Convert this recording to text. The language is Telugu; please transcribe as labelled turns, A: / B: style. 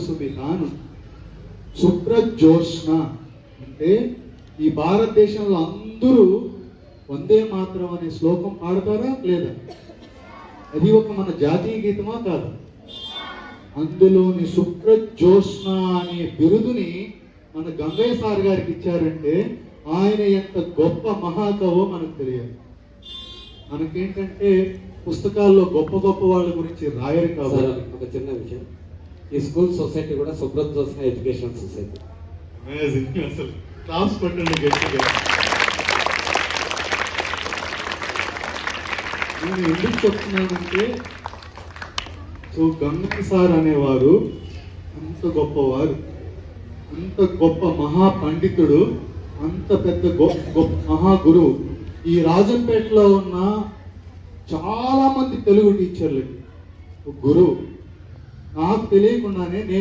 A: సుమితాను శుభ్రజ్యోత్స్న అంటే ఈ భారతదేశంలో అందరూ వందే మాతరం అనే శ్లోకం పాడతారా లేదా? అది ఒక మన జాతీయ గీతమా కాదు? అందులోని శుభ్రజ్యోత్స్న అనే బిరుదుని మన గంగయ్య సార్ గారికి ఇచ్చారంటే ఆయన ఎంత గొప్ప మహాకవో మనకు తెలియదు. మనకేంటంటే పుస్తకాల్లో గొప్ప గొప్ప వాళ్ళ గురించి రాయరు కాబట్టి.
B: ఒక చిన్న విషయం, ఈ స్కూల్ సొసైటీ కూడా శుభ్రజ్యోత్స్న ఎడ్యుకేషన్ సొసైటీ.
A: అసలు క్లాస్ పట్టండి గట్టిగా. నేను ఎందుకు చెప్తున్నానంటే సో గంగయ్య సార్ అనేవారు అంత గొప్పవారు, అంత గొప్ప మహాపండితుడు, అంత పెద్ద గొప్ప మహాగురువు. ఈ రాజంపేటలో ఉన్న చాలా మంది తెలుగు టీచర్లకి గురువు. నాకు తెలియకుండానే నేను